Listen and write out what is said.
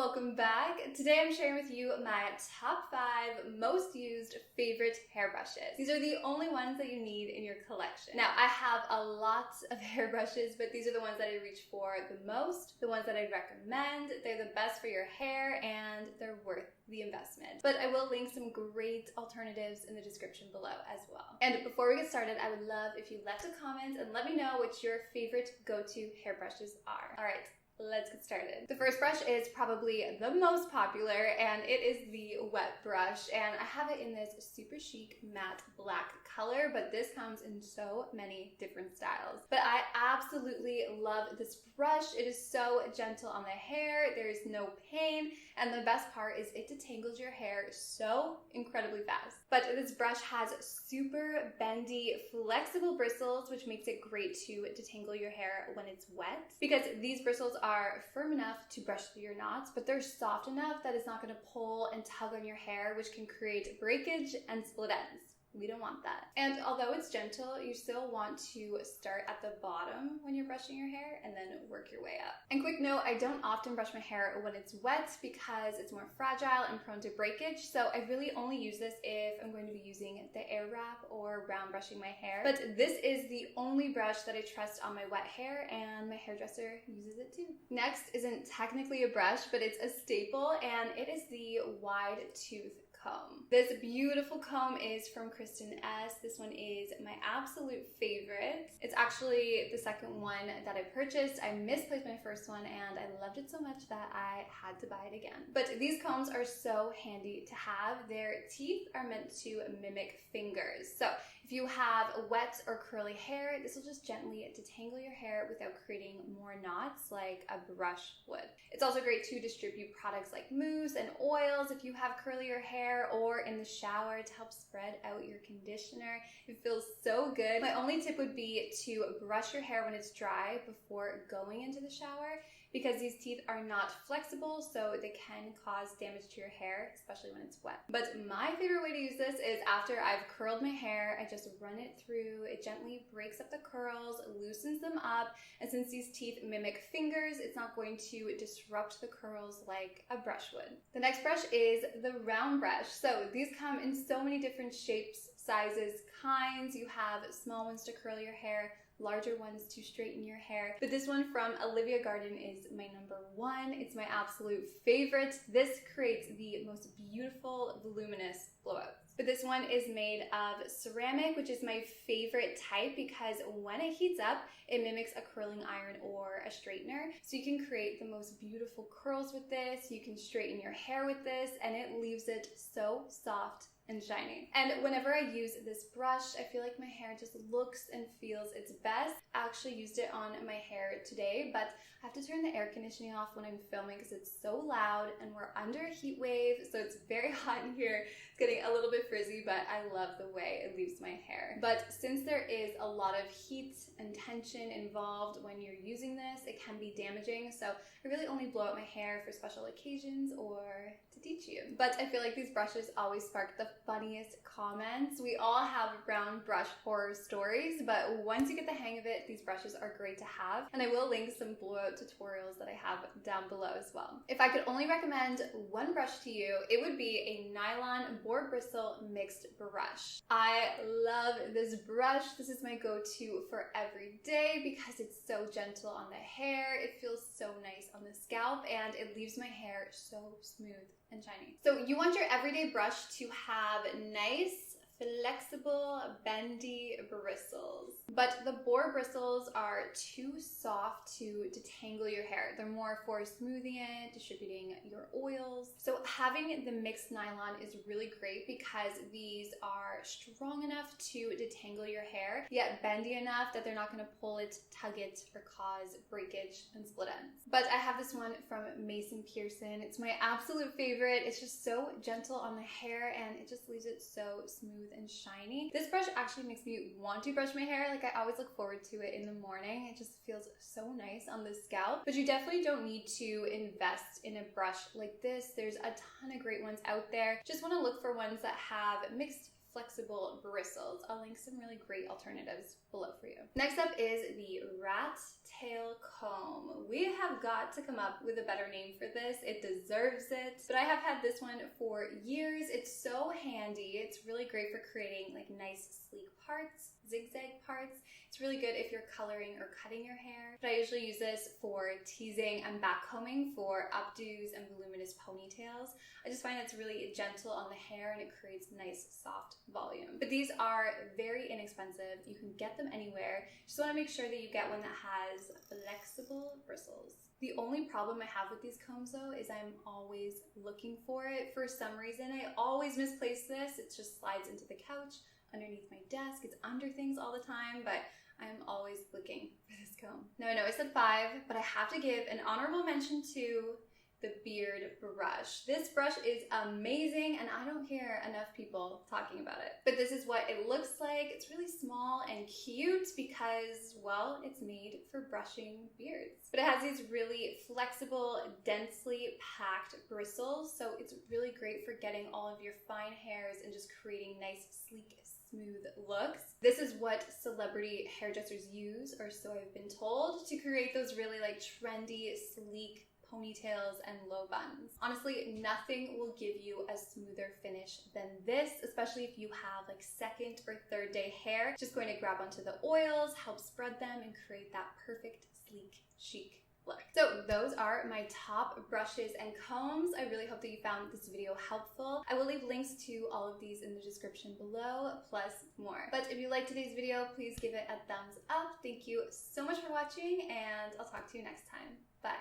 welcome back. Today I'm sharing with you my top 5 most used favorite hairbrushes. These are the only ones that you need in your collection. Now, I have a lot of hairbrushes, but these are the ones that I reach for the most, the ones that I recommend. They're the best for your hair and they're worth the investment. But I will link some great alternatives in the description below as well. And before we get started, I would love if you left a comment and let me know what your favorite go-to hairbrushes are. All right. Let's get started. The first brush is probably the most popular and it is the wet brush, and I have it in this super chic matte black color, but this comes in so many different styles. But I absolutely love this brush. It is so gentle on the hair, there is no pain, and the best part is it detangles your hair so incredibly fast. But this brush has super bendy, flexible bristles, which makes it great to detangle your hair when it's wet, because these bristles are firm enough to brush through your knots, but they're soft enough that it's not going to pull and tug on your hair, which can create breakage and split ends. We don't want that. And although it's gentle, you still want to start at the bottom when you're brushing your hair and then work your way up. And quick note, I don't often brush my hair when it's wet because it's more fragile and prone to breakage, so I really only use this if I'm going to be using the air wrap or round brushing my hair. But this is the only brush that I trust on my wet hair, and my hairdresser uses it too. Next isn't technically a brush, but it's a staple, and it is the wide tooth comb. This beautiful comb is from Kristen Ess. This one is my absolute favorite. It's actually the second one that I purchased. I misplaced my first one and I loved it so much that I had to buy it again. But these combs are so handy to have. Their teeth are meant to mimic fingers. So if you have wet or curly hair, this will just gently detangle your hair without creating more knots like a brush would. It's also great to distribute products like mousse and oils if you have curlier hair, or in the shower to help spread out your conditioner. It feels so good. My only tip would be to brush your hair when it's dry before going into the shower, because these teeth are not flexible, so they can cause damage to your hair, especially when it's wet. But my favorite way to use this is after I've curled my hair, I just run it through. It gently breaks up the curls, loosens them up, and since these teeth mimic fingers, it's not going to disrupt the curls like a brush would. The next brush is the round brush. So these come in so many different shapes, sizes, kinds. You have small ones to curl your hair, larger ones to straighten your hair. But this one from Olivia Garden is my number one. It's my absolute favorite. This creates the most beautiful, voluminous blowouts. But this one is made of ceramic, which is my favorite type because when it heats up, it mimics a curling iron or a straightener. So you can create the most beautiful curls with this, you can straighten your hair with this, and it leaves it so soft and shiny. And whenever I use this brush, I feel like my hair just looks and feels its best. I actually used it on my hair today, but I have to turn the air conditioning off when I'm filming because it's so loud and we're under a heat wave, so it's very hot in here. It's getting a little bit frizzy, but I love the way it leaves my hair. But since there is a lot of heat and tension involved when you're using this, it can be damaging, so I really only blow out my hair for special occasions or to teach you. But I feel like these brushes always spark the funniest comments. We all have round brush horror stories, but once you get the hang of it, these brushes are great to have, and I will link some blowout tutorials that I have down below as well. If I could only recommend one brush to you, it would be a nylon boar bristle mixed brush. I love this brush. This is my go-to for every day because it's so gentle on the hair, it feels so nice on the scalp, and it leaves my hair so smooth and shiny. So you want your everyday brush to have nice, flexible, bendy bristles. But the boar bristles are too soft to detangle your hair. They're more for smoothing it, distributing your oils. So having the mixed nylon is really great because these are strong enough to detangle your hair, yet bendy enough that they're not going to pull it, tug it, or cause breakage and split ends. But I have this one from Pearson. It's my absolute favorite. It's just so gentle on the hair and it just leaves it so smooth and shiny. This brush actually makes me want to brush my hair. Like, I always look forward to it in the morning. It just feels so nice on the scalp. But you definitely don't need to invest in a brush like this. There's a ton of great ones out there. Just want to look for ones that have mixed flexible bristles. I'll link some really great alternatives below for you. Next up is the rat tail comb. We have got to come up with a better name for this. It deserves it. But I have had this one for years. It's so handy. It's really great for creating like nice sleek parts, zigzag parts. It's really good if you're coloring or cutting your hair. But I usually use this for teasing and backcombing for updos and voluminous ponytails. I just find it's really gentle on the hair and it creates nice soft volume. But these are very inexpensive. You can get them anywhere. Just want to make sure that you get one that has flexible bristles. The only problem I have with these combs though is I'm always looking for it. For some reason, I always misplace this. It just slides into the couch, underneath my desk. It's under things all the time, but I'm always looking for this comb. Now I know I said 5, but I have to give an honorable mention to the beard brush. This brush is amazing and I don't hear enough people talking about it. But this is what it looks like. It's really small and cute because, well, it's made for brushing beards. But it has these really flexible, densely packed bristles, so it's really great for getting all of your fine hairs and just creating nice, sleek, smooth looks. This is what celebrity hairdressers use, or so I've been told, to create those really like trendy, sleek ponytails and low buns. Honestly, nothing will give you a smoother finish than this, especially if you have like second or third day hair. Just going to grab onto the oils, help spread them, and create that perfect, sleek, chic look. So those are my top brushes and combs. I really hope that you found this video helpful. I will leave links to all of these in the description below, plus more. But if you liked today's video, please give it a thumbs up. Thank you so much for watching, and I'll talk to you next time. Bye.